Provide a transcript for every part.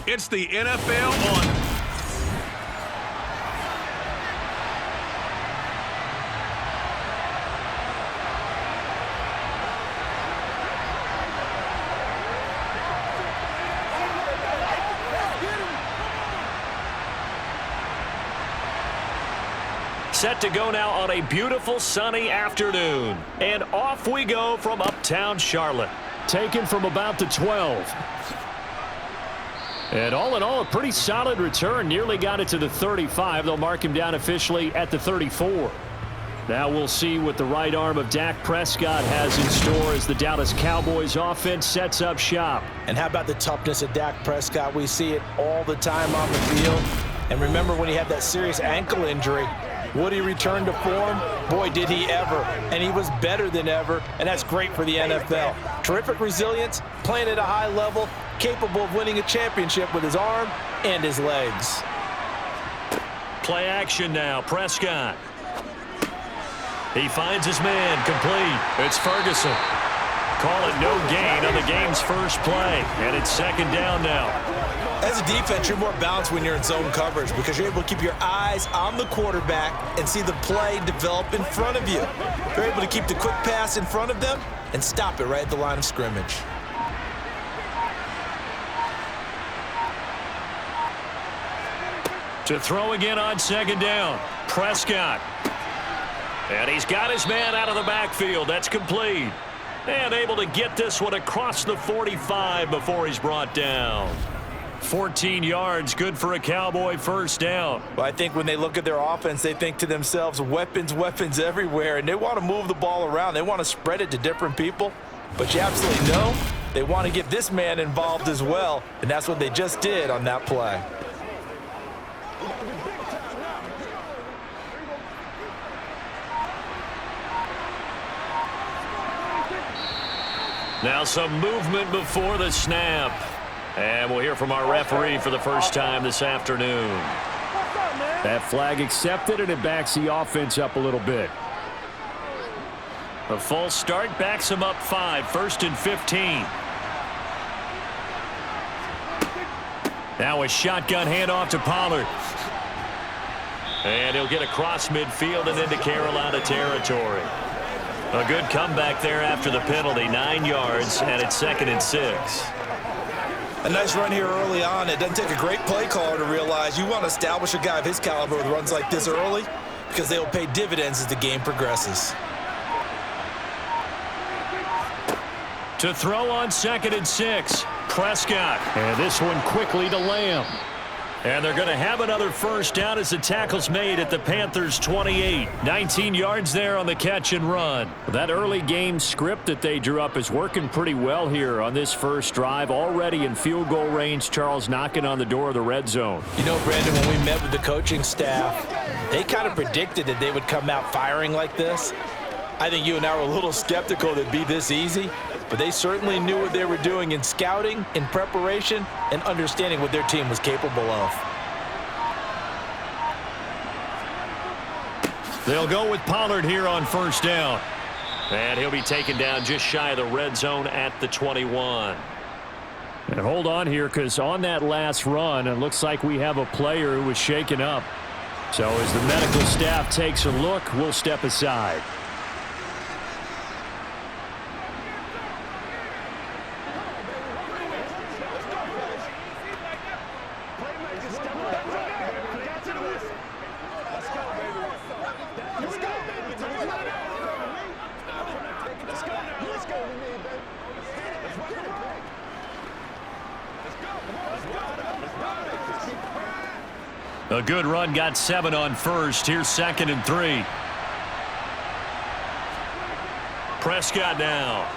It's the NFL on. Set to go now on a beautiful sunny afternoon. And off we go from uptown Charlotte. Taken from about the 12. And all in all, a pretty solid return. Nearly got it to the 35. They'll mark him down officially at the 34. Now we'll see what the right arm of Dak Prescott has in store as the Dallas Cowboys offense sets up shop. And how about the toughness of Dak Prescott? We see it all the time on the field. And remember when he had that serious ankle injury, would he return to form? Boy, did he ever. And he was better than ever, and that's great for the NFL. Terrific resilience, playing at a high level, capable of winning a championship with his arm and his legs. Play action now, Prescott. He finds his man, complete. It's Ferguson. Call it no gain on the game's first play, and it's second down now. As a defense, you're more balanced when you're in zone coverage because you're able to keep your eyes on the quarterback and see the play develop in front of you. You're able to keep the quick pass in front of them and stop it right at the line of scrimmage. To throw again on second down, Prescott. And he's got his man out of the backfield. That's complete. And able to get this one across the 45 before he's brought down. 14 yards, good for a Cowboy first down. Well, I think when they look at their offense, they think to themselves, weapons, weapons everywhere, and they want to move the ball around. They want to spread it to different people, but you absolutely know they want to get this man involved as well, and that's what they just did on that play. Now some movement before the snap. And we'll hear from our referee for the first time this afternoon. That flag accepted, and it backs the offense up a little bit. A false start backs him up 5, 1st and 15. Now a shotgun handoff to Pollard. And he'll get across midfield and into Carolina territory. A good comeback there after the penalty, 9 yards, and it's 2nd and 6. A nice run here early on. It doesn't take a great play caller to realize you want to establish a guy of his caliber with runs like this early because they will pay dividends as the game progresses. To throw on 2nd and 6, Prescott. And this one quickly to Lamb. And they're going to have another first down as the tackle's made at the Panthers' 28. 19 yards there on the catch and run. That early game script that they drew up is working pretty well here on this first drive. Already in field goal range, Charles knocking on the door of the red zone. You know, Brandon, when we met with the coaching staff, they kind of predicted that they would come out firing like this. I think you and I were a little skeptical that it'd be this easy, but they certainly knew what they were doing in scouting, in preparation, and understanding what their team was capable of. They'll go with Pollard here on first down. And he'll be taken down just shy of the red zone at the 21. And hold on here, because on that last run, it looks like we have a player who was shaken up. So as the medical staff takes a look, we'll step aside. A good run, got 7 on first. Here's 2nd and 3. Prescott now.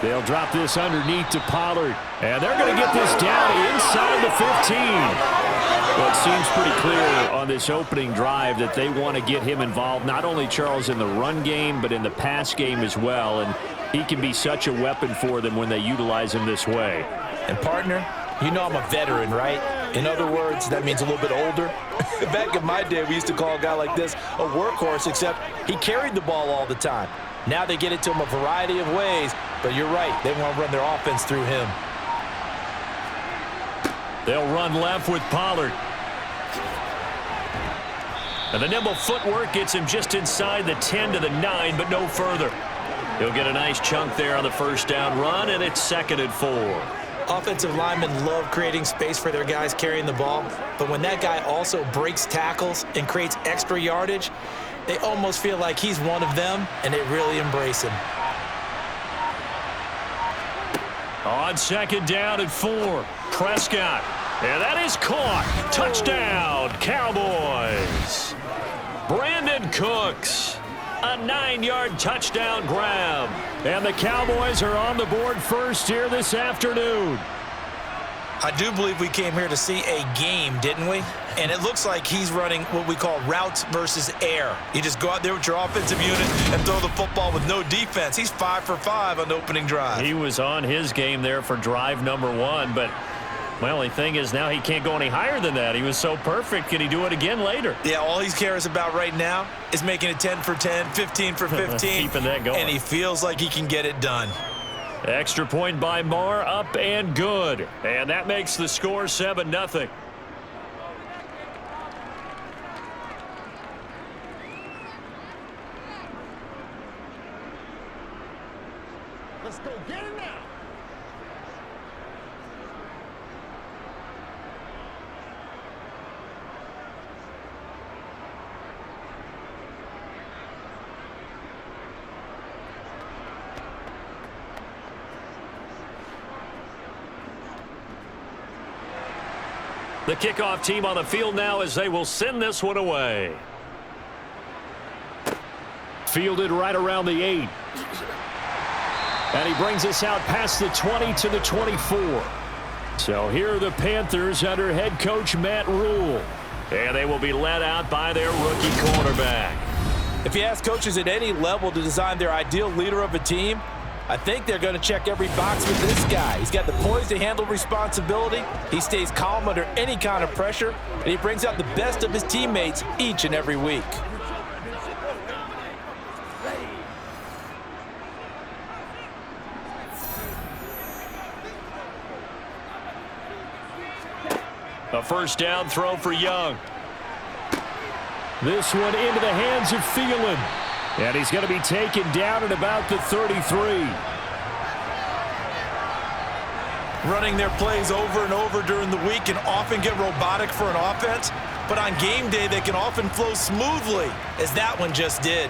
They'll drop this underneath to Pollard. And they're going to get this down inside the 15. Well, it seems pretty clear on this opening drive that they want to get him involved, not only, Charles, in the run game, but in the pass game as well. And he can be such a weapon for them when they utilize him this way. And, partner, you know I'm a veteran, right? In other words, that means a little bit older. Back in my day, we used to call a guy like this a workhorse, except he carried the ball all the time. Now they get it to him a variety of ways, but you're right. They want to run their offense through him. They'll run left with Pollard. And the nimble footwork gets him just inside the 10 to the 9, but no further. He'll get a nice chunk there on the first down run, and it's 2nd and 4. Offensive linemen love creating space for their guys carrying the ball, but when that guy also breaks tackles and creates extra yardage, they almost feel like he's one of them, and they really embrace him. On 2nd down and 4, Prescott. And that is caught. Touchdown, Cowboys. Brandin Cooks. A 9-yard touchdown grab. And the Cowboys are on the board first here this afternoon. I do believe we came here to see a game, didn't we? And it looks like he's running what we call routes versus air. You just go out there with your offensive unit and throw the football with no defense. He's 5 for 5 on the opening drive. He was on his game there for drive number 1, but my only thing is now he can't go any higher than that. He was so perfect. Can he do it again later? Yeah, all he cares about right now is making it 10 for 10, 15 for 15. Keeping that going. And he feels like he can get it done. Extra point by Marr, up and good. And that makes the score 7-0. Let's go get it now. The kickoff team on the field now as they will send this one away. Fielded right around the 8. And he brings us out past the 20 to the 24. So here are the Panthers under head coach Matt Rule. And they will be led out by their rookie quarterback. If you ask coaches at any level to design their ideal leader of a team, I think they're going to check every box with this guy. He's got the poise to handle responsibility. He stays calm under any kind of pressure, and he brings out the best of his teammates each and every week. A first down throw for Young. This one into the hands of Thielen. And he's going to be taken down at about the 33. Running their plays over and over during the week can often get robotic for an offense, but on game day they can often flow smoothly, as that one just did.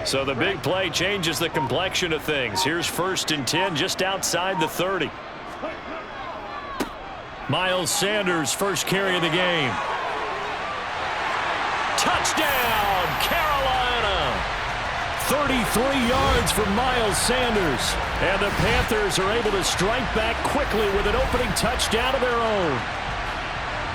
So the big play changes the complexion of things. Here's 1st and 10 just outside the 30. Miles Sanders, first carry of the game. Touchdown, Carolina! 33 yards for Miles Sanders. And the Panthers are able to strike back quickly with an opening touchdown of their own.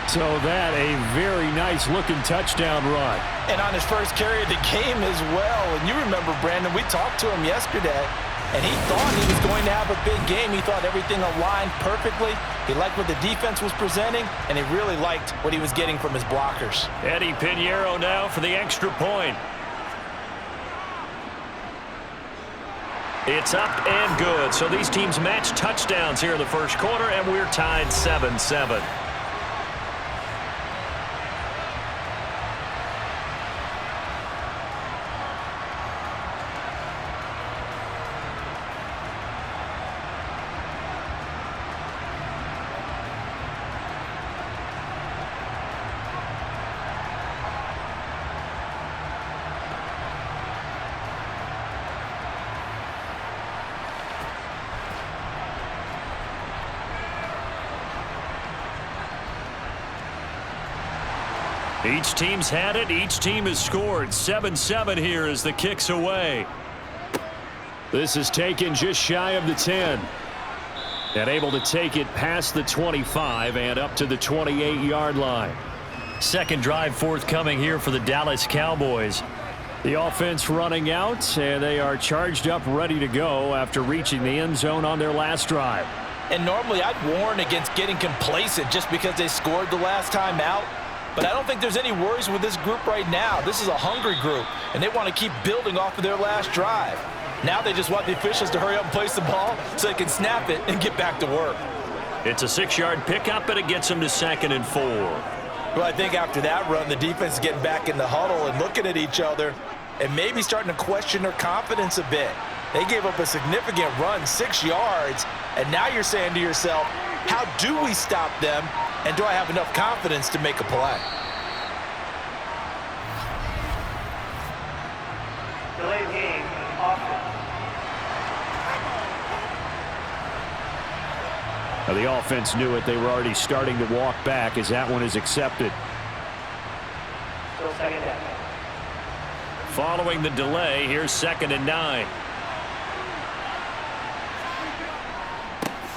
So that a very nice-looking touchdown run. And on his first carry of the game as well. And you remember, Brandon, we talked to him yesterday, and he thought he was going to have a big game. He thought everything aligned perfectly. He liked what the defense was presenting, and he really liked what he was getting from his blockers. Eddie Pinheiro now for the extra point. It's up and good. So these teams match touchdowns here in the first quarter, and we're tied 7-7. Each team's had it. Each team has scored. 7-7 here as the kick's away. This is taken just shy of the 10. And able to take it past the 25 and up to the 28-yard line. Second drive forthcoming here for the Dallas Cowboys. The offense running out, and they are charged up, ready to go after reaching the end zone on their last drive. And normally I'd warn against getting complacent just because they scored the last time out. But I don't think there's any worries with this group right now. This is a hungry group, and they want to keep building off of their last drive. Now they just want the officials to hurry up and place the ball so they can snap it and get back to work. It's a 6-yard pickup, and it gets them to 2nd and 4. Well, I think after that run, the defense is getting back in the huddle and looking at each other and maybe starting to question their confidence a bit. They gave up a significant run, 6 yards, and now you're saying to yourself, how do we stop them, and do I have enough confidence to make a play? Delayed game, offense. Now, the offense knew it. They were already starting to walk back as that one is accepted. Still 2nd down. Following the delay, here's 2nd and 9.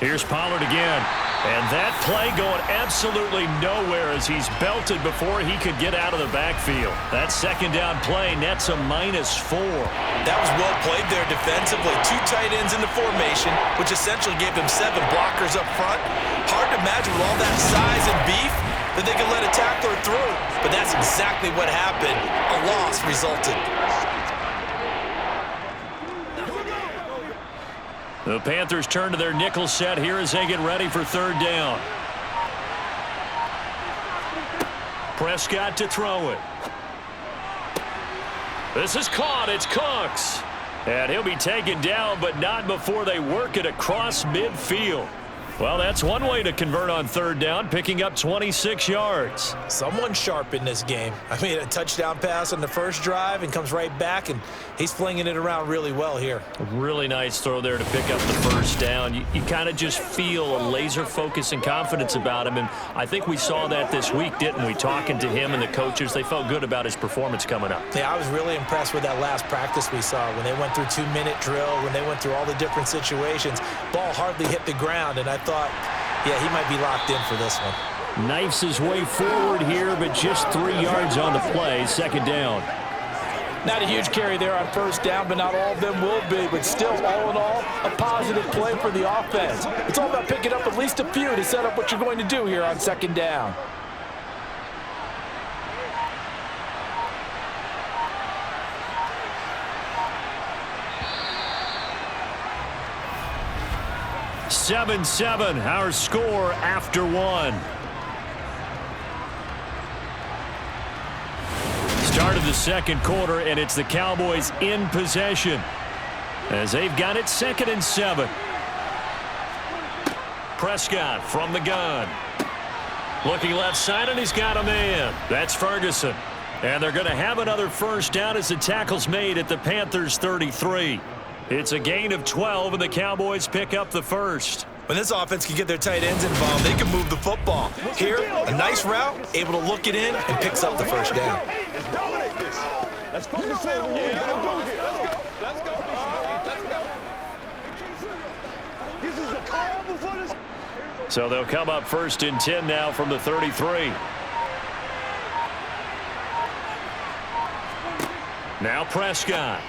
Here's Pollard again. And that play going absolutely nowhere as he's belted before he could get out of the backfield. That 2nd down play nets a -4. That was well played there defensively. 2 tight ends in the formation, which essentially gave them 7 blockers up front. Hard to imagine with all that size and beef that they could let a tackler through. But that's exactly what happened. A loss resulted. The Panthers turn to their nickel set here as they get ready for 3rd down. Prescott to throw it. This is caught. It's Cooks. And he'll be taken down, but not before they work it across midfield. Well, that's one way to convert on 3rd down, picking up 26 yards. Someone sharp in this game. I mean, a touchdown pass on the first drive and comes right back, and he's flinging it around really well here. A really nice throw there to pick up the 1st down. You kind of just feel a laser focus and confidence about him, and I think we saw that this week, didn't we? Talking to him and the coaches, they felt good about his performance coming up. Yeah, I was really impressed with that last practice we saw when they went through 2-minute drill, when they went through all the different situations. Ball hardly hit the ground, and I thought, yeah, he might be locked in for this one. Knifes his way forward here, but just 3 yards on the play. 2nd down. Not a huge carry there on 1st down, but not all of them will be. But still, all in all, a positive play for the offense. It's all about picking up at least a few to set up what you're going to do here on 2nd down. Seven, our score after 1. Start of the 2nd quarter, and it's the Cowboys in possession as they've got it 2nd and 7. Prescott from the gun. Looking left side, and he's got a man. That's Ferguson. And they're going to have another 1st down as the tackle's made at the Panthers' 33. It's a gain of 12, and the Cowboys pick up the 1st. When this offense can get their tight ends involved, they can move the football. Here, a nice route, able to look it in, and picks up the 1st down. Let's dominate this. Let's focus on what we're going to do here. Let's go. Let's go. This is the call before this. So they'll come up 1st and 10 now from the 33. Now Prescott.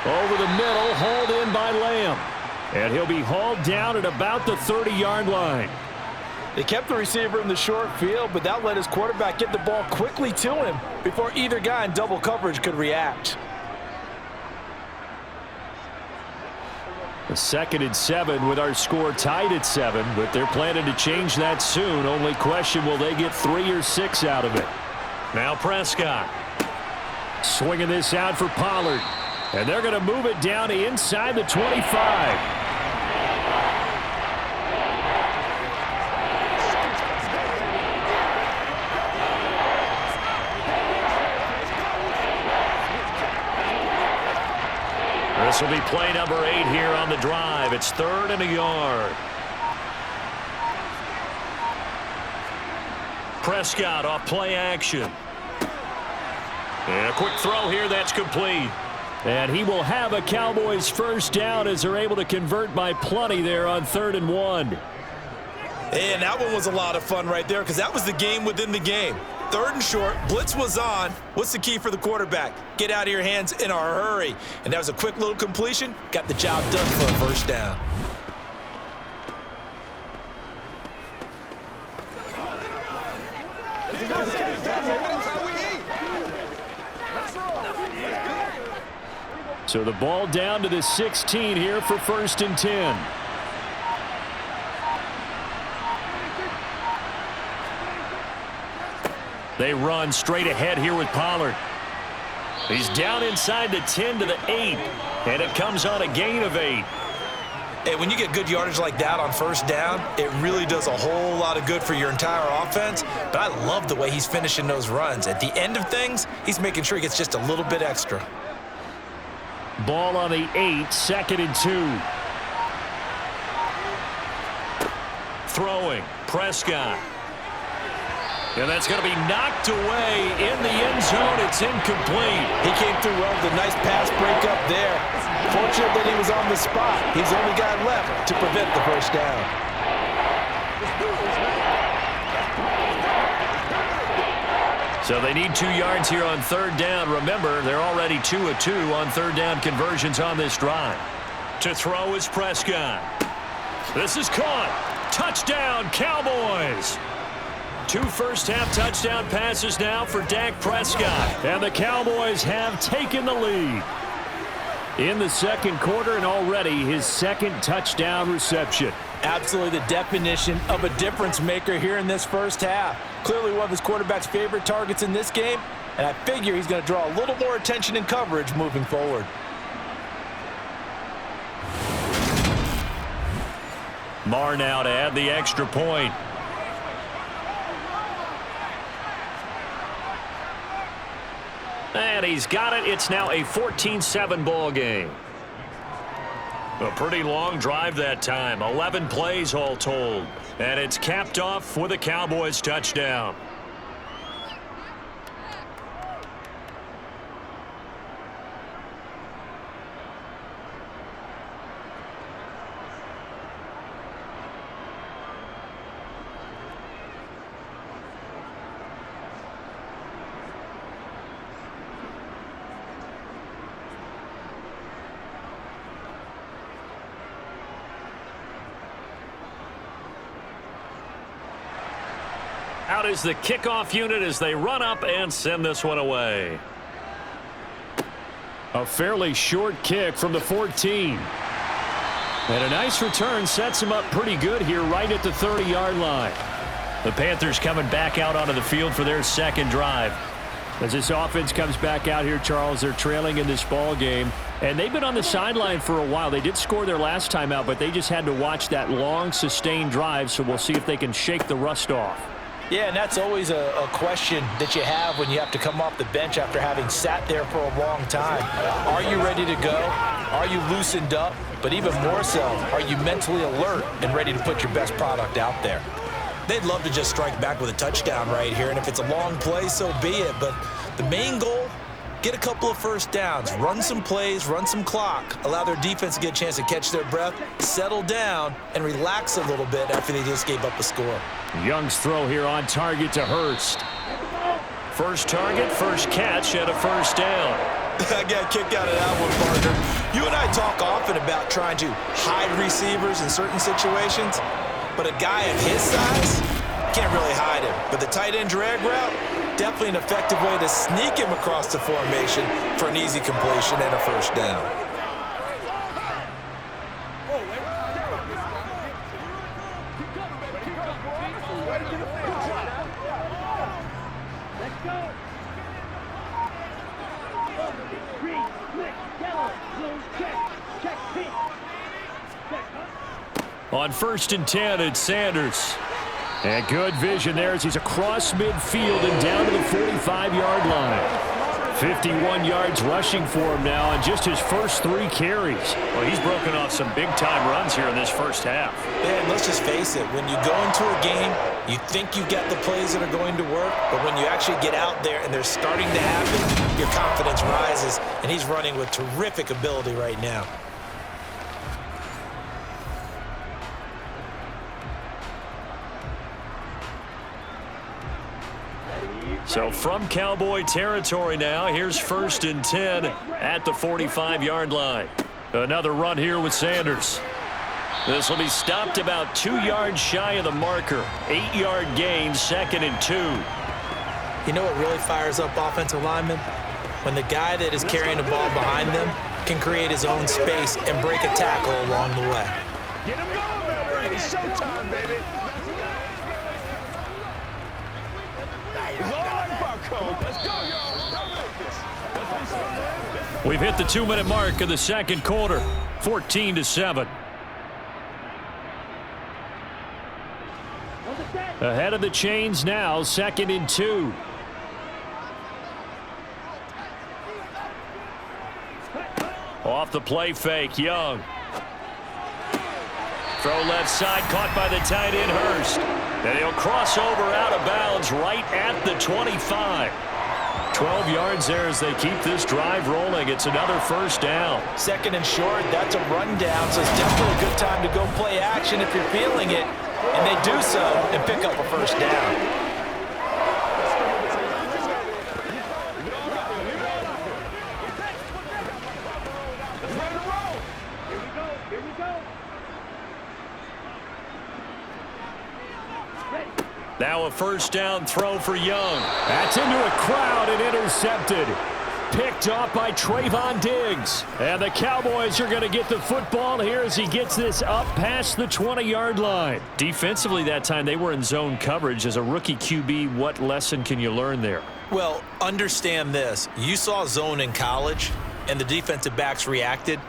Over the middle, hauled in by Lamb. And he'll be hauled down at about the 30-yard line. They kept the receiver in the short field, but that let his quarterback get the ball quickly to him before either guy in double coverage could react. The 2nd and 7 with our score tied at 7, but they're planning to change that soon. Only question, will they get 3 or 6 out of it? Now Prescott. Swinging this out for Pollard. And they're going to move it down to inside the 25. This will be play number 8 here on the drive. It's 3rd and a yard. Prescott off play action. And a quick throw here, that's complete. And he will have a Cowboys 1st down as they're able to convert by plenty there on 3rd and 1. And that one was a lot of fun right there because that was the game within the game. 3rd and short, blitz was on. What's the key for the quarterback? Get out of your hands in a hurry. And that was a quick little completion. Got the job done for a 1st down. Let's go. So the ball down to the 16 here for 1st and 10. They run straight ahead here with Pollard. He's down inside the 10 to the 8, and it comes on a gain of 8. Hey, when you get good yardage like that on 1st down, it really does a whole lot of good for your entire offense. But I love the way he's finishing those runs. At the end of things, he's making sure he gets just a little bit extra. Ball on the 8, 2nd and 2. Throwing, Prescott. And that's going to be knocked away in the end zone. It's incomplete. He came through well with a nice pass breakup there. Fortunate that he was on the spot. He's the only guy left to prevent the 1st down. So they need 2 yards here on 3rd down. Remember, they're already 2 of 2 on 3rd down conversions on this drive. To throw is Prescott. This is caught. Touchdown, Cowboys. 2 first-half touchdown passes now for Dak Prescott. And the Cowboys have taken the lead in the 2nd quarter, and already his 2nd touchdown reception. Absolutely the definition of a difference maker here in this 1st half. Clearly one of his quarterback's favorite targets in this game, and I figure he's going to draw a little more attention and coverage moving forward. Marr now to add the extra point. And he's got it. It's now a 14-7 ball game. A pretty long drive that time. 11 plays all told. And it's capped off with a Cowboys touchdown. Out is the kickoff unit as they run up and send this one away. A fairly short kick from the 14. And a nice return sets him up pretty good here right at the 30-yard line. The Panthers coming back out onto the field for their 2nd drive. As this offense comes back out here, Charles, they're trailing in this ball game. And they've been on the sideline for a while. They did score their last time out, but they just had to watch that long, sustained drive, so we'll see if they can shake the rust off. Yeah, and that's always a question that you have when you have to come off the bench after having sat there for a long time. Are you ready to go? Are you loosened up? But even more so, are you mentally alert and ready to put your best product out there? They'd love to just strike back with a touchdown right here, and if it's a long play, so be it. But the main goal, get a couple of 1st downs, run some plays, run some clock, allow their defense to get a chance to catch their breath, settle down, and relax a little bit after they just gave up a score. Young's throw here on target to Hurst. First target, first catch, and a 1st down. I got a kick out of that one, partner. You and I talk often about trying to hide receivers in certain situations, but a guy of his size can't really hide him. But the tight end drag route, definitely an effective way to sneak him across the formation for an easy completion and a 1st down. On 1st and 10, it's Sanders. And good vision there as he's across midfield and down to the 45-yard line. 51 yards rushing for him now on just his first 3 carries. Well, he's broken off some big-time runs here in this 1st half. Man, let's just face it. When you go into a game, you think you've got the plays that are going to work, but when you actually get out there and they're starting to happen, your confidence rises, and he's running with terrific ability right now. So from Cowboy territory now, here's 1st and 10 at the 45-yard line. Another run here with Sanders. This will be stopped about 2 yards shy of the marker. 8-yard gain, 2nd and 2. You know what really fires up offensive linemen? When the guy that is carrying the ball behind them can create his own space and break a tackle along the way. Get him going, baby. It's showtime, baby. He's all right, Bucko. Let's go, y'all. We've hit the 2-minute mark of the second quarter, 14-7. Ahead of the chains now, 2nd and 2. Off the play fake, Young. Throw left side, caught by the tight end, Hurst. And he'll cross over out of bounds right at the 25. 12 yards there as they keep this drive rolling. It's another first down. 2nd and short, that's a rundown, so it's definitely a good time to go play action if you're feeling it. And they do so and pick up a first down. Now a first down throw for Young. That's into a crowd and intercepted. Picked off by Trayvon Diggs. And the Cowboys are going to get the football here as he gets this up past the 20-yard line. Defensively that time, they were in zone coverage. As a rookie QB, what lesson can you learn there? Well, understand this. You saw zone in college, and the defensive backs reacted,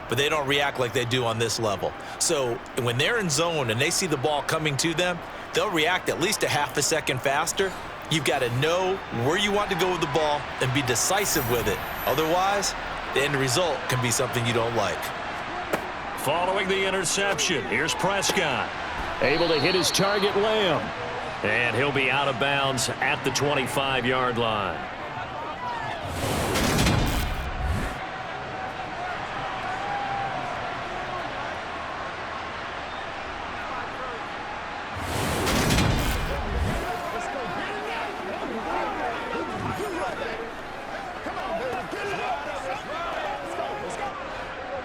but they don't react like they do on this level. So when they're in zone and they see the ball coming to them, they'll react at least a half a second faster. You've got to know where you want to go with the ball and be decisive with it. Otherwise, the end result can be something you don't like. Following the interception, here's Prescott. Able to hit his target, Lamb. And he'll be out of bounds at the 25-yard line.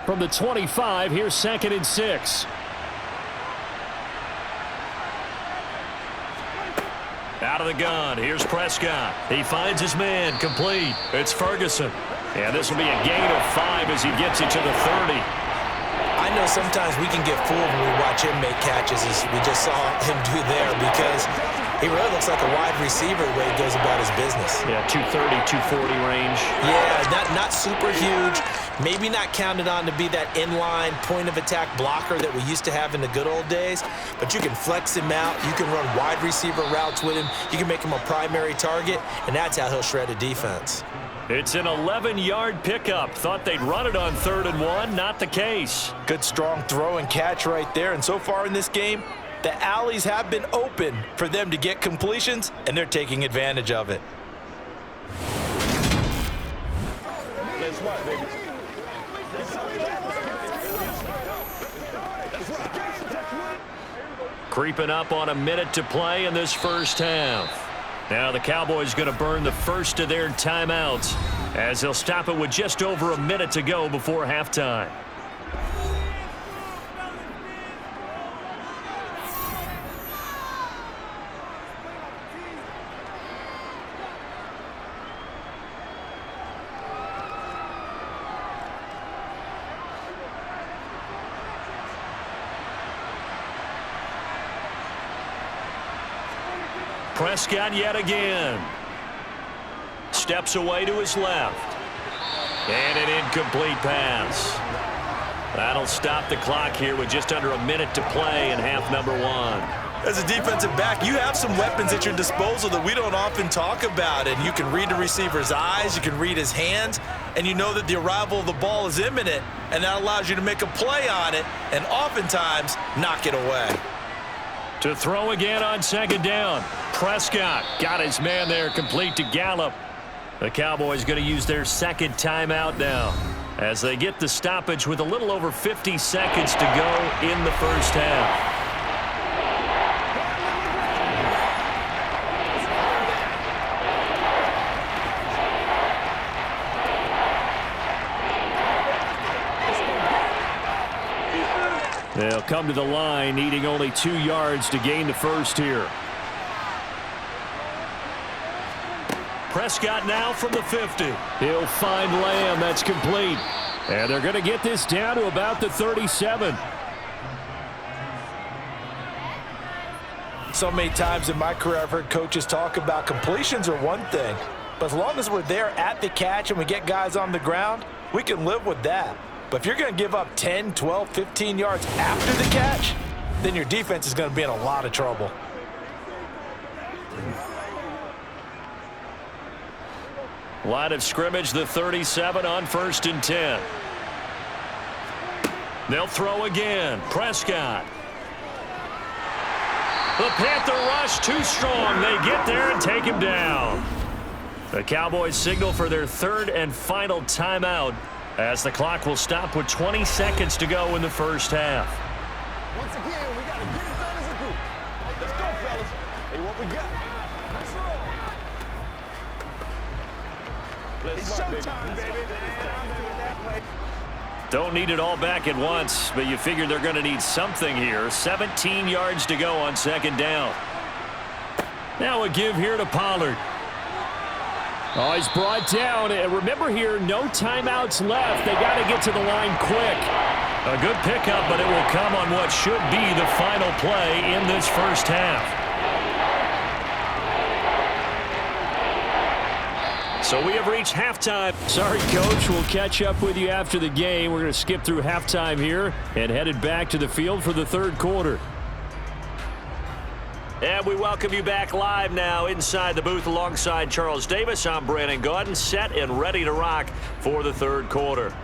From the 25, here's 2nd and 6. Out of the gun, here's Prescott. He finds his man, complete. It's Ferguson. And this will be a gain of 5 as he gets it to the 30. I know sometimes we can get fooled when we watch him make catches, as we just saw him do there, because he really looks like a wide receiver the way he goes about his business. Yeah, 230, 240 range. Yeah, not super huge. Maybe not counted on to be that inline point-of-attack blocker that we used to have in the good old days, but you can flex him out. You can run wide receiver routes with him. You can make him a primary target, and that's how he'll shred a defense. It's an 11-yard pickup. Thought they'd run it on 3rd and 1. Not the case. Good, strong throw and catch right there. And so far in this game, the alleys have been open for them to get completions, and they're taking advantage of it. Let's watch, baby. Creeping up on a minute to play in this first half. Now the Cowboys going to burn the first of their timeouts as they'll stop it with just over a minute to go before halftime. Prescott yet again. Steps away to his left. And an incomplete pass. That'll stop the clock here with just under a minute to play in half number 1. As a defensive back, you have some weapons at your disposal that we don't often talk about. And you can read the receiver's eyes, you can read his hands, and you know that the arrival of the ball is imminent, and that allows you to make a play on it and oftentimes knock it away. To throw again on 2nd down. Prescott got his man there, complete to Gallup. The Cowboys going to use their 2nd timeout now as they get the stoppage with a little over 50 seconds to go in the first half. They'll come to the line, needing only 2 yards to gain the first here. Prescott now from the 50. He'll find Lamb. That's complete. And they're going to get this down to about the 37. So many times in my career I've heard coaches talk about completions are one thing, but as long as we're there at the catch and we get guys on the ground, we can live with that. But if you're going to give up 10, 12, 15 yards after the catch, then your defense is going to be in a lot of trouble. Line of scrimmage, the 37 on 1st and 10. They'll throw again. Prescott. The Panther rush too strong. They get there and take him down. The Cowboys signal for their 3rd and final timeout as the clock will stop with 20 seconds to go in the first half. Once again, we got to get it done as a group. Let's go, fellas. Hey, what we got? It's showtime, baby. Don't need it all back at once, but you figure they're going to need something here. 17 yards to go on 2nd down. Now a give here to Pollard. Oh, he's brought down. And remember here, no timeouts left. They got to get to the line quick. A good pickup, but it will come on what should be the final play in this first half. So we have reached halftime. Sorry, Coach. We'll catch up with you after the game. We're going to skip through halftime here and headed back to the field for the 3rd quarter. And we welcome you back live now inside the booth alongside Charles Davis. I'm Brandin Gaudin, set and ready to rock for the 3rd quarter.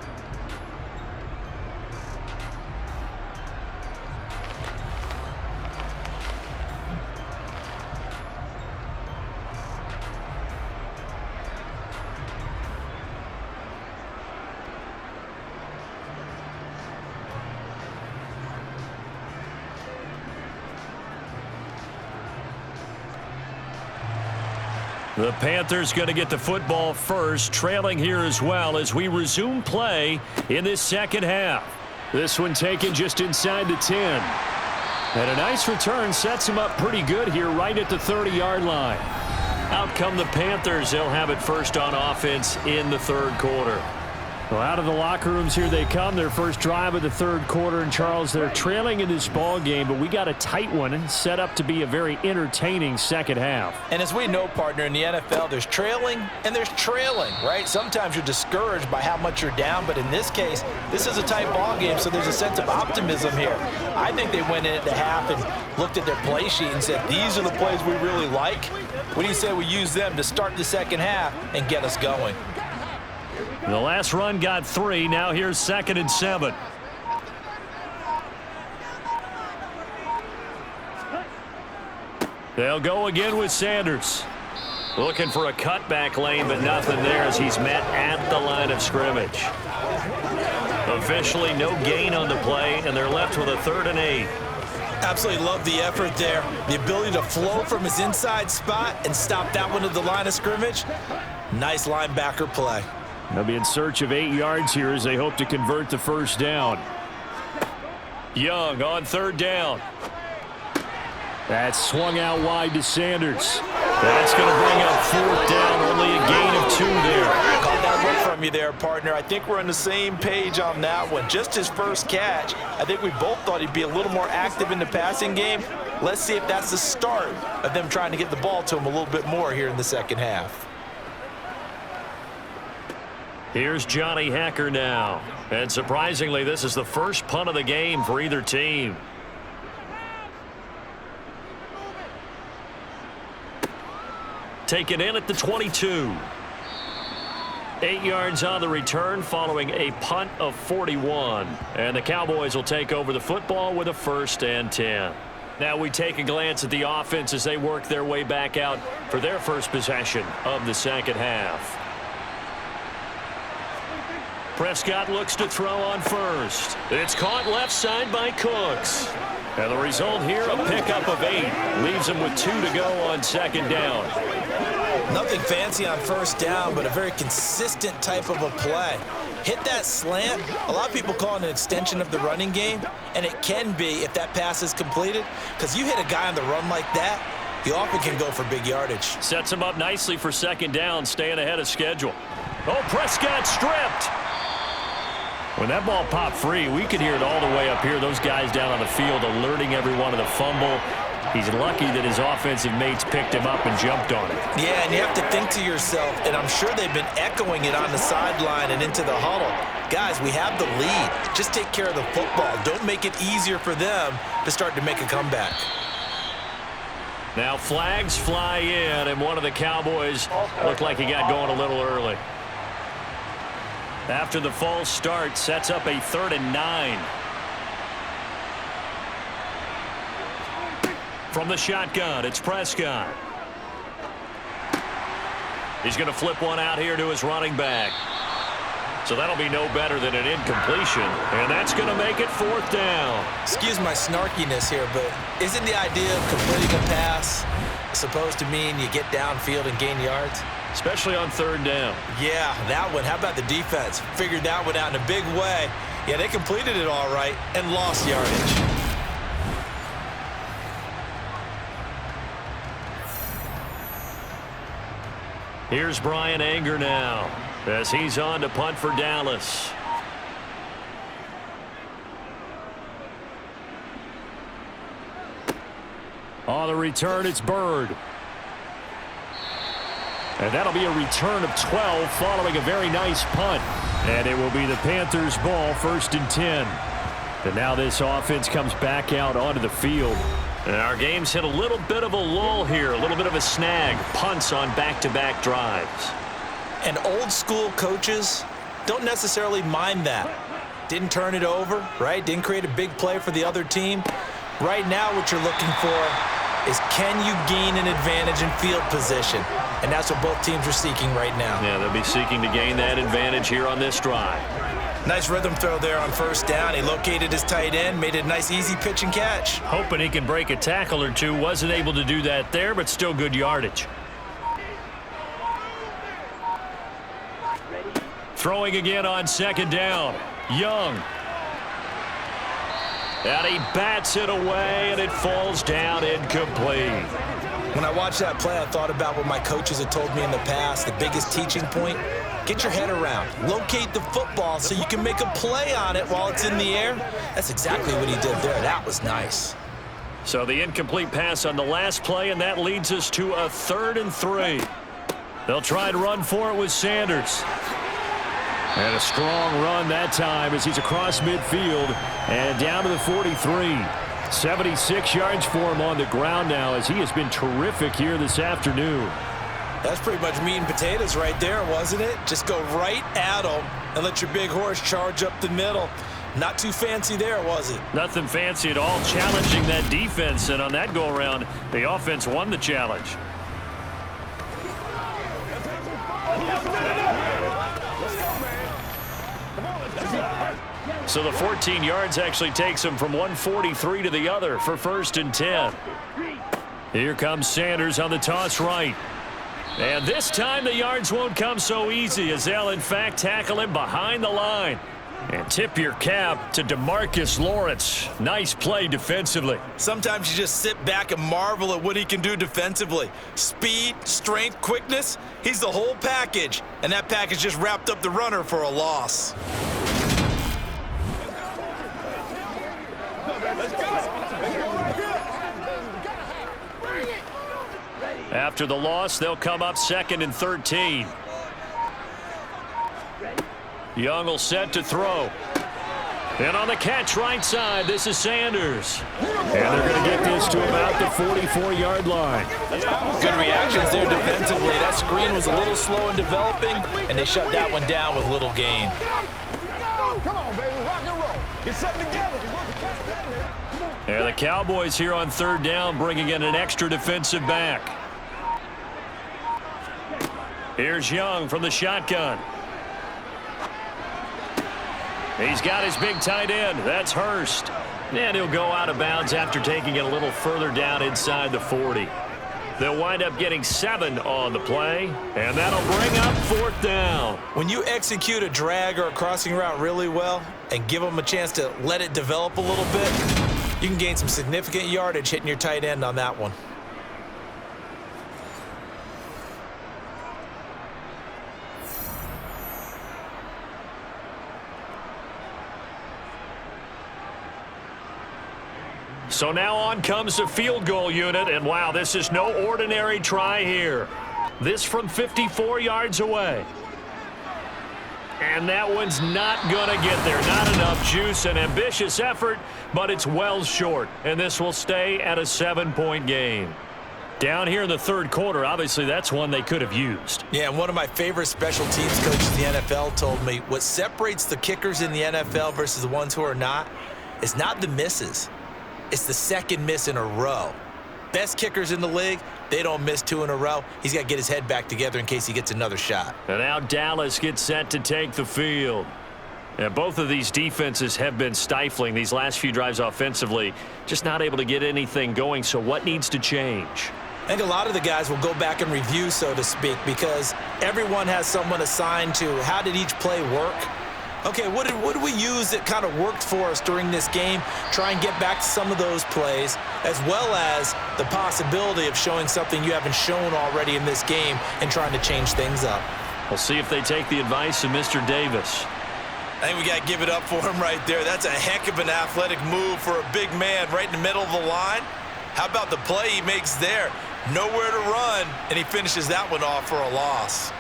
The Panthers going to get the football first, trailing here as well as we resume play in this second half. This one taken just inside the 10. And a nice return sets him up pretty good here right at the 30-yard line. Out come the Panthers. They'll have it first on offense in the 3rd quarter. Well, out of the locker rooms here they come. Their first drive of the 3rd quarter. And, Charles, they're trailing in this ball game, but we got a tight one set up to be a very entertaining second half. And as we know, partner, in the NFL, there's trailing and there's trailing, right? Sometimes you're discouraged by how much you're down, but in this case, this is a tight ball game, so there's a sense of optimism here. I think they went in at the half and looked at their play sheet and said, these are the plays we really like. What do you say we use them to start the second half and get us going? The last run got 3. Now here's 2nd and 7. They'll go again with Sanders. Looking for a cutback lane, but nothing there as he's met at the line of scrimmage. Officially no gain on the play, and they're left with a 3rd and 8. Absolutely love the effort there. The ability to flow from his inside spot and stop that one at the line of scrimmage. Nice linebacker play. They'll be in search of 8 yards here as they hope to convert the first down. Young on 3rd down. That's swung out wide to Sanders. That's going to bring up 4th down. Only a gain of 2 there. Caught that look from you there, partner. I think we're on the same page on that one. Just his first catch. I think we both thought he'd be a little more active in the passing game. Let's see if that's the start of them trying to get the ball to him a little bit more here in the second half. Here's Johnny Hacker now. And surprisingly, this is the first punt of the game for either team. Taken in at the 22. 8 yards on the return following a punt of 41. And the Cowboys will take over the football with a 1st and 10. Now we take a glance at the offense as they work their way back out for their first possession of the second half. Prescott looks to throw on first. It's caught left side by Cooks. And the result here, a pickup of 8. Leaves him with 2 to go on 2nd down. Nothing fancy on 1st down, but a very consistent type of a play. Hit that slant. A lot of people call it an extension of the running game, and it can be if that pass is completed, because you hit a guy on the run like that, you often can go for big yardage. Sets him up nicely for 2nd down, staying ahead of schedule. Oh, Prescott stripped. When that ball popped free, we could hear it all the way up here. Those guys down on the field alerting everyone of the fumble. He's lucky that his offensive mates picked him up and jumped on it. Yeah, and you have to think to yourself, and I'm sure they've been echoing it on the sideline and into the huddle. Guys, we have the lead. Just take care of the football. Don't make it easier for them to start to make a comeback. Now flags fly in, and one of the Cowboys looked like he got going a little early. After the false start, sets up a 3rd and 9. From the shotgun, it's Prescott. He's going to flip one out here to his running back. So that'll be no better than an incompletion, and that's going to make it 4th down. Excuse my snarkiness here, but isn't the idea of completing a pass supposed to mean you get downfield and gain yards? Especially on 3rd down. Yeah, that one. How about the defense? Figured that one out in a big way. Yeah, they completed it all right and lost yardage. Here's Brian Anger now as he's on to punt for Dallas. On the return, it's Bird. And that'll be a return of 12 following a very nice punt. And it will be the Panthers' ball, 1st and 10. And now this offense comes back out onto the field. And our game's hit a little bit of a lull here, a little bit of a snag. Punts on back-to-back drives. And old-school coaches don't necessarily mind that. Didn't turn it over, right? Didn't create a big play for the other team. Right now what you're looking for is, can you gain an advantage in field position? And that's what both teams are seeking right now. Yeah, they'll be seeking to gain that advantage here on this drive. Nice rhythm throw there on 1st down. He located his tight end, made it a nice easy pitch and catch. Hoping he can break a tackle or two. Wasn't able to do that there, but still good yardage. Throwing again on 2nd down. Young. And he bats it away, and it falls down incomplete. When I watched that play, I thought about what my coaches had told me in the past. The biggest teaching point, get your head around. Locate the football so you can make a play on it while it's in the air. That's exactly what he did there. That was nice. So the incomplete pass on the last play, and that leads us to a 3rd and 3. They'll try to run for it with Sanders. And a strong run that time as he's across midfield and down to the 43. 76 yards for him on the ground now as he has been terrific here this afternoon. That's pretty much meat and potatoes right there, wasn't it? Just go right at him and let your big horse charge up the middle. Not too fancy there, was it? Nothing fancy at all, challenging that defense, and on that go-around, the offense won the challenge. So the 14 yards actually takes him from 143 to the other for 1st and 10. Here comes Sanders on the toss right. And this time the yards won't come so easy as they'll in fact tackle him behind the line. And tip your cap to DeMarcus Lawrence. Nice play defensively. Sometimes you just sit back and marvel at what he can do defensively. Speed, strength, quickness, he's the whole package. And that package just wrapped up the runner for a loss. After the loss, they'll come up 2nd and 13. Young will set to throw. And on the catch right side, this is Sanders. And they're going to get this to about the 44-yard line. Good reactions there defensively. That screen was a little slow in developing, and they shut that one down with little gain. Come on, baby. Rock and roll. Get something together. And the Cowboys here on 3rd down, bringing in an extra defensive back. Here's Young from the shotgun. He's got his big tight end. That's Hurst. And he'll go out of bounds after taking it a little further down inside the 40. They'll wind up getting 7 on the play, and that'll bring up 4th down. When you execute a drag or a crossing route really well and give them a chance to let it develop a little bit, you can gain some significant yardage hitting your tight end on that one. So now on comes the field goal unit, and wow, this is no ordinary try here. This from 54 yards away. And that one's not going to get there. Not enough juice. An ambitious effort, but it's well short. And this will stay at a 7-point game. Down here in the third quarter, obviously that's one they could have used. Yeah, and one of my favorite special teams coaches in the NFL told me what separates the kickers in the NFL versus the ones who are not is not the misses. It's the second miss in a row. Best kickers in the league, they don't miss 2 in a row. He's got to get his head back together in case he gets another shot. And now Dallas gets set to take the field. And both of these defenses have been stifling these last few drives offensively. Just not able to get anything going, so what needs to change? I think a lot of the guys will go back and review, so to speak, because everyone has someone assigned to how did each play work. Okay, what did we use that kind of worked for us during this game? Try and get back to some of those plays, as well as the possibility of showing something you haven't shown already in this game and trying to change things up. We'll see if they take the advice of Mr. Davis. I think we got to give it up for him right there. That's a heck of an athletic move for a big man right in the middle of the line. How about the play he makes there? Nowhere to run, and he finishes that one off for a loss.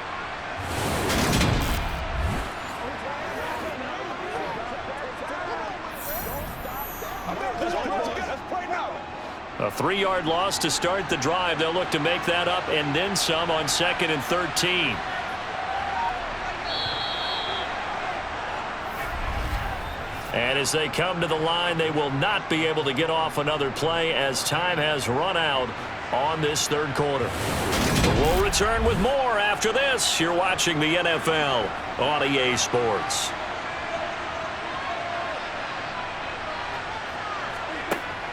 A 3-yard loss to start the drive. They'll look to make that up and then some on 2nd and 13. And as they come to the line, they will not be able to get off another play as time has run out on this third quarter. We'll return with more after this. You're watching the NFL on EA Sports.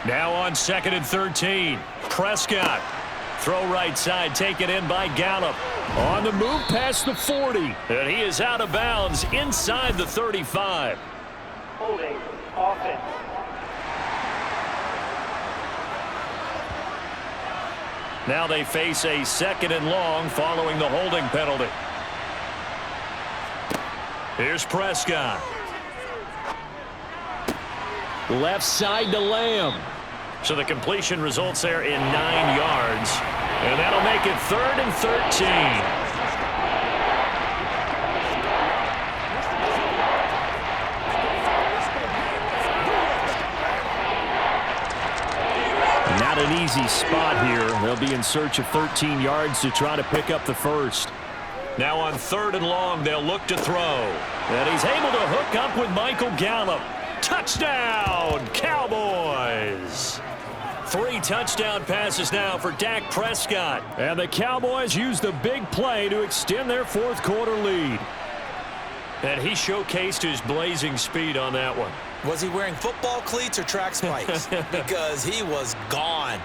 Now on 2nd and 13. Prescott. Throw right side, taken in by Gallup. On the move past the 40. And he is out of bounds inside the 35. Holding. Offense. Now they face a 2nd and long following the holding penalty. Here's Prescott. Left side to Lamb. So the completion results there in 9 yards. And that'll make it 3rd and 13. Not an easy spot here. They'll be in search of 13 yards to try to pick up the first. Now on 3rd and long, they'll look to throw. And he's able to hook up with Michael Gallup. Touchdown, Cowboys! 3 touchdown passes now for Dak Prescott. And the Cowboys use the big play to extend their fourth quarter lead. And he showcased his blazing speed on that one. Was he wearing football cleats or track spikes? Because he was gone.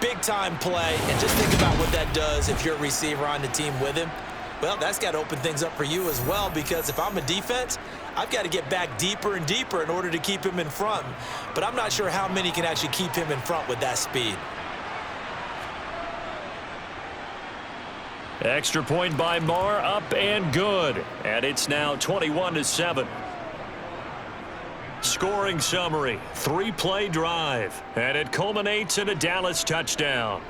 Big-time play, and just think about what that does if you're a receiver on the team with him. Well, that's got to open things up for you as well, because if I'm a defense, I've got to get back deeper and deeper in order to keep him in front. But I'm not sure how many can actually keep him in front with that speed. Extra point by Moore, up and good. And it's now 21-7. Scoring summary, 3-play drive. And it culminates in a Dallas touchdown.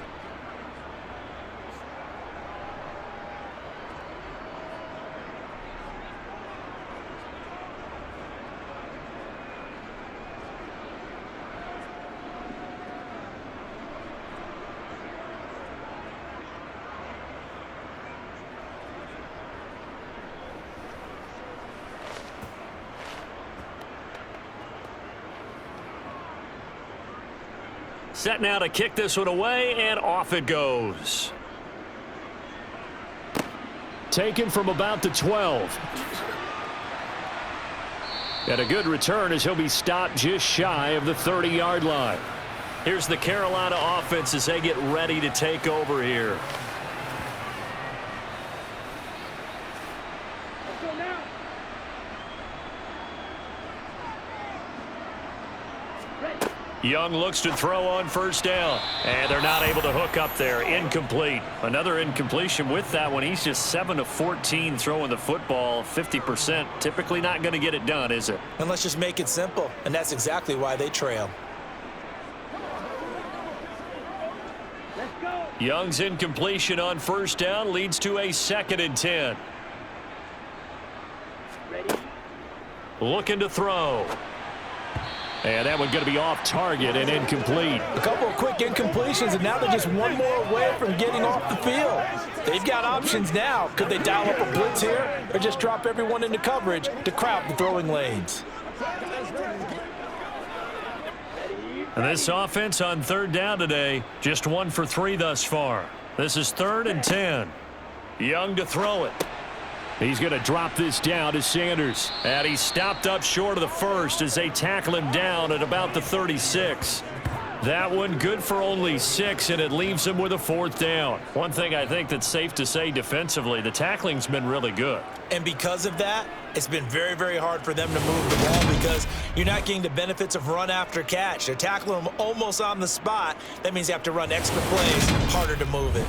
Set now to kick this one away, and off it goes. Taken from about the 12. And a good return as he'll be stopped just shy of the 30-yard line. Here's the Carolina offense as they get ready to take over here. Young looks to throw on first down. And they're not able to hook up there. Incomplete. Another incompletion with that one. He's just 7 of 14 throwing the football. 50%. Typically not going to get it done, is it? And let's just make it simple. And that's exactly why they trail. Young's incompletion on first down leads to a 2nd and 10. Looking to throw. And that one going to be off target and incomplete. A couple of quick incompletions, and now they're just one more away from getting off the field. They've got options now. Could they dial up a blitz here or just drop everyone into coverage to crowd the throwing lanes? And this offense on 3rd down today, just 1 for 3 thus far. This is 3rd and 10. Young to throw it. He's going to drop this down to Sanders. And he stopped up short of the first as they tackle him down at about the 36. That one good for only 6, and it leaves him with a 4th down. One thing I think that's safe to say defensively, the tackling's been really good. And because of that, it's been very, very hard for them to move the ball because you're not getting the benefits of run after catch. They're tackling them almost on the spot. That means you have to run extra plays, harder to move it.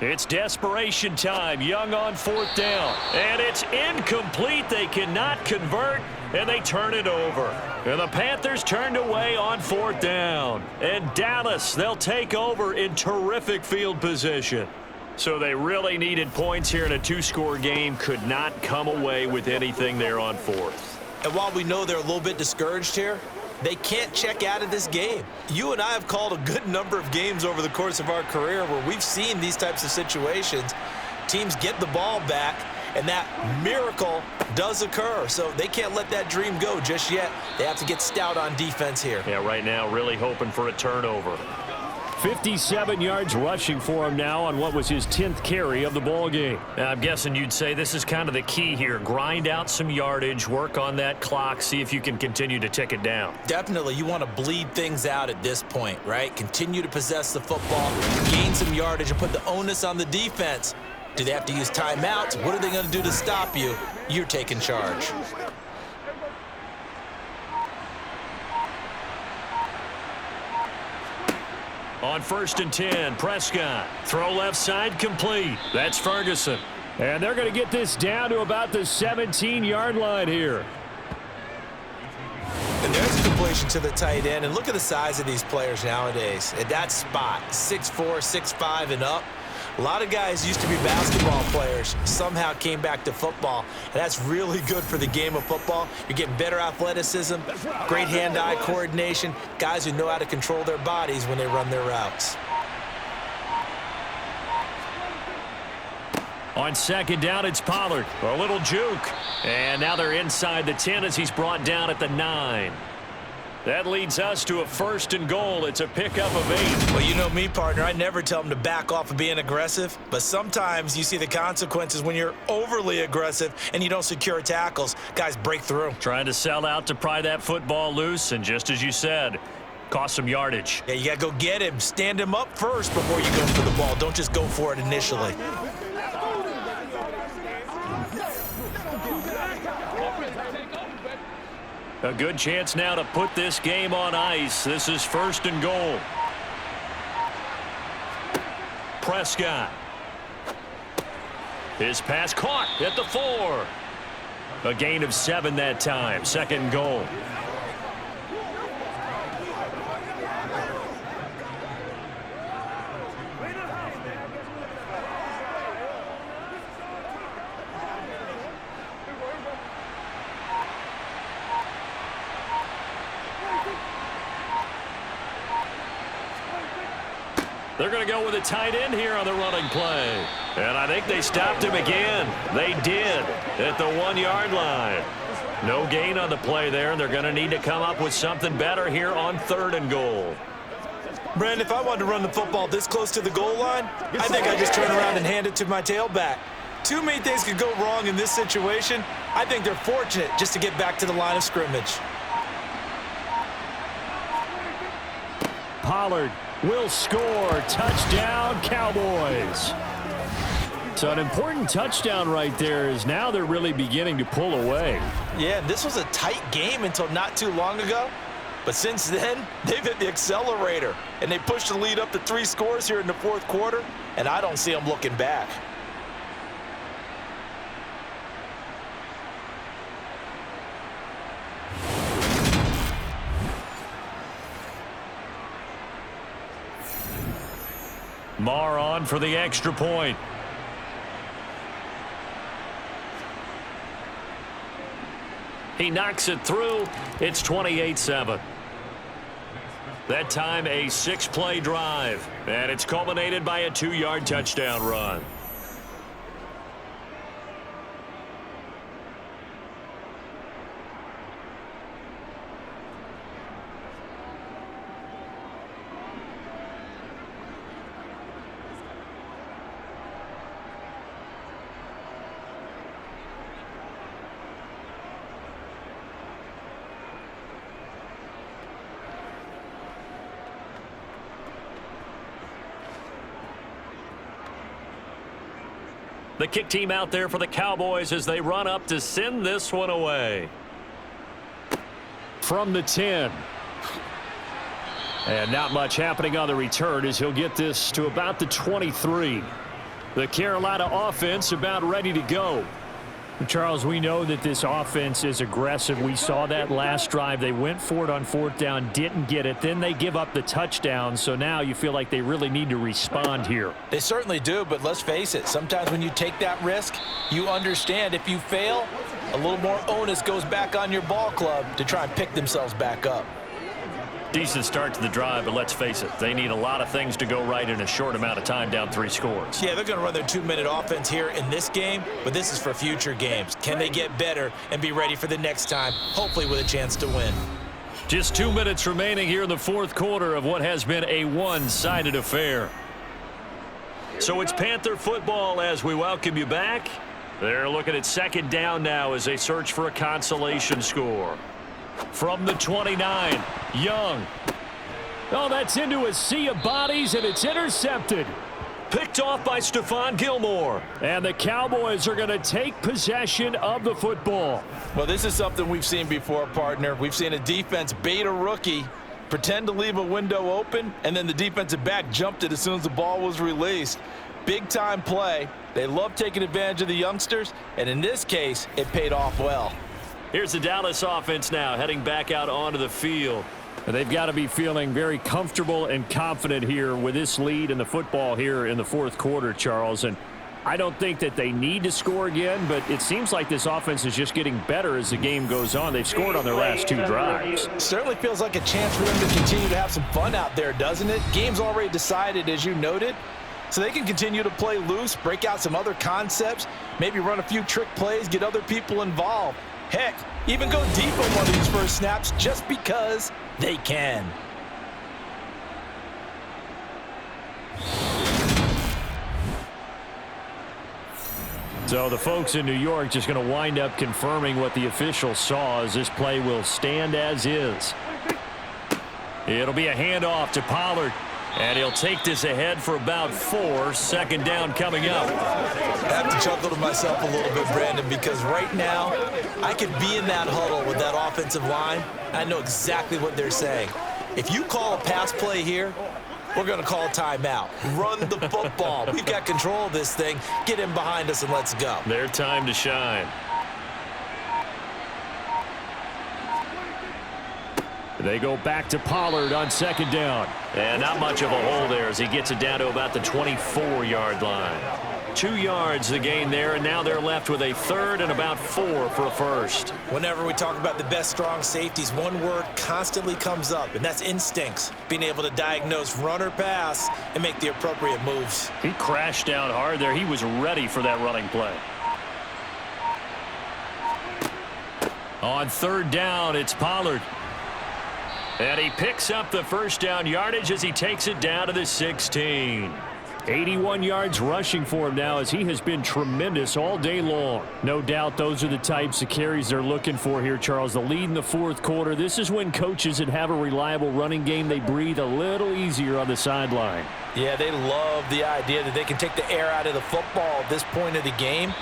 It's desperation time. Young on 4th down. And it's incomplete. They cannot convert, and they turn it over. And the Panthers turned away on 4th down. And Dallas, they'll take over in terrific field position. So they really needed points here in a 2-score game. Could not come away with anything there on 4th. And while we know they're a little bit discouraged here, they can't check out of this game. You and I have called a good number of games over the course of our career where we've seen these types of situations. Teams get the ball back, and that miracle does occur. So they can't let that dream go just yet. They have to get stout on defense here. Yeah, right now really hoping for a turnover. 57 yards rushing for him now on what was his 10th carry of the ball game. Now, I'm guessing you'd say this is kind of the key here. Grind out some yardage, work on that clock, see if you can continue to tick it down. Definitely, you want to bleed things out at this point, right? Continue to possess the football, gain some yardage, and put the onus on the defense. Do they have to use timeouts? What are they going to do to stop you? You're taking charge. On 1st and 10, Prescott. Throw left side, complete. That's Ferguson. And they're going to get this down to about the 17-yard line here. And there's a completion to the tight end. And look at the size of these players nowadays. At that spot, 6'4", 6'5", and up. A lot of guys used to be basketball players, somehow came back to football, and that's really good for the game of football. You're getting better athleticism, great hand-eye coordination, guys who know how to control their bodies when they run their routes. On 2nd down, it's Pollard. A little juke. And now they're inside the 10 as he's brought down at the 9. That leads us to a 1st and goal. It's a pickup of 8. Well, you know me, partner. I never tell them to back off of being aggressive, but sometimes you see the consequences when you're overly aggressive and you don't secure tackles. Guys break through. Trying to sell out to pry that football loose, and just as you said, cost some yardage. Yeah, you got to go get him. Stand him up first before you go for the ball. Don't just go for it initially. A good chance now to put this game on ice. This is 1st and goal. Prescott. His pass caught at the 4. A gain of 7 that time. 2nd and goal. They're going to go with a tight end here on the running play. And I think they stopped him again. They did at the 1-yard line. No gain on the play there, and they're going to need to come up with something better here on 3rd and goal. Brandin, if I wanted to run the football this close to the goal line, I think I'd just turn around and hand it to my tailback. Too many things could go wrong in this situation. I think they're fortunate just to get back to the line of scrimmage. Pollard will score. Touchdown, Cowboys. So an important touchdown right there is now they're really beginning to pull away. Yeah, this was a tight game until not too long ago. But since then, they've hit the accelerator, and they pushed the lead up to 3 scores here in the 4th quarter, and I don't see them looking back. Marr on for the extra point. He knocks it through. It's 28-7. That time a 6-play drive. And it's culminated by a 2-yard touchdown run. The kick team out there for the Cowboys as they run up to send this one away. From the 10. And not much happening on the return as he'll get this to about the 23. The Carolina offense about ready to go. Charles, we know that this offense is aggressive. We saw that last drive. They went for it on 4th down, didn't get it. Then they give up the touchdown. So now you feel like they really need to respond here. They certainly do, but let's face it. Sometimes when you take that risk, you understand if you fail, a little more onus goes back on your ball club to try and pick themselves back up. Decent start to the drive, but let's face it, they need a lot of things to go right in a short amount of time, down 3 scores. Yeah, they're going to run their 2-minute offense here in this game, but this is for future games. Can they get better and be ready for the next time, hopefully with a chance to win? Just 2 minutes remaining here in the 4th quarter of what has been a one-sided affair. So it's Panther football as we welcome you back. They're looking at 2nd down now as they search for a consolation score. From the 29, Young. Oh, that's into a sea of bodies, and it's intercepted. Picked off by Stephon Gilmore. And the Cowboys are going to take possession of the football. Well, this is something we've seen before, partner. We've seen a defense bait a rookie, pretend to leave a window open, and then the defensive back jumped it as soon as the ball was released. Big-time play. They love taking advantage of the youngsters, and in this case, it paid off well. Here's the Dallas offense now heading back out onto the field. They've got to be feeling very comfortable and confident here with this lead in the football here in the 4th quarter, Charles. And I don't think that they need to score again, but it seems like this offense is just getting better as the game goes on. They've scored on their last 2 drives. Certainly feels like a chance for them to continue to have some fun out there, doesn't it? Game's already decided, as you noted. So they can continue to play loose, break out some other concepts, maybe run a few trick plays, get other people involved. Heck, even go deep on one of these first snaps just because they can. So the folks in New York just going to wind up confirming what the officials saw as this play will stand as is. It'll be a handoff to Pollard. And he'll take this ahead for about 4. 2nd down coming up. I have to chuckle to myself a little bit, Brandon, because right now I could be in that huddle with that offensive line. I know exactly what they're saying. If you call a pass play here, we're going to call a timeout. Run the football. We've got control of this thing. Get in behind us and let's go. Their time to shine. They go back to Pollard on 2nd down. And not much of a hole there as he gets it down to about the 24-yard line. 2 yards the gain there, and now they're left with a 3rd and about 4 for a first. Whenever we talk about the best strong safeties, one word constantly comes up, and that's instincts. Being able to diagnose run or pass and make the appropriate moves. He crashed down hard there. He was ready for that running play. On 3rd down, it's Pollard. And he picks up the 1st down yardage as he takes it down to the 16. 81 yards rushing for him now as he has been tremendous all day long. No doubt those are the types of carries they're looking for here, Charles. The lead in the 4th quarter. This is when coaches that have a reliable running game, they breathe a little easier on the sideline. Yeah, they love the idea that they can take the air out of the football at this point of the game.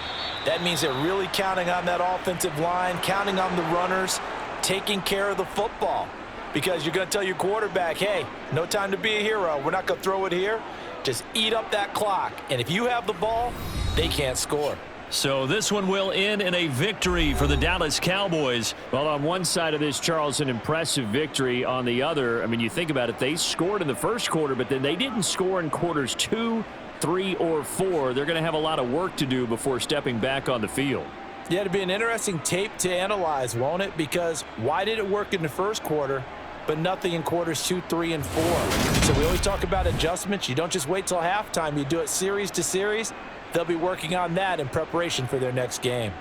That means they're really counting on that offensive line, counting on the runners, taking care of the football. Because you're going to tell your quarterback, hey, no time to be a hero. We're not going to throw it here. Just eat up that clock. And if you have the ball, they can't score. So this one will end in a victory for the Dallas Cowboys. Well, on one side of this, Charles, an impressive victory. On the other, I mean, you think about it, they scored in the first quarter, but then they didn't score in quarters 2, 3, or 4. They're going to have a lot of work to do before stepping back on the field. Yeah, it'll be an interesting tape to analyze, won't it? Because why did it work in the first quarter, but nothing in quarters 2, 3, and 4? So we always talk about adjustments. You don't just wait till halftime. You do it series to series. They'll be working on that in preparation for their next game.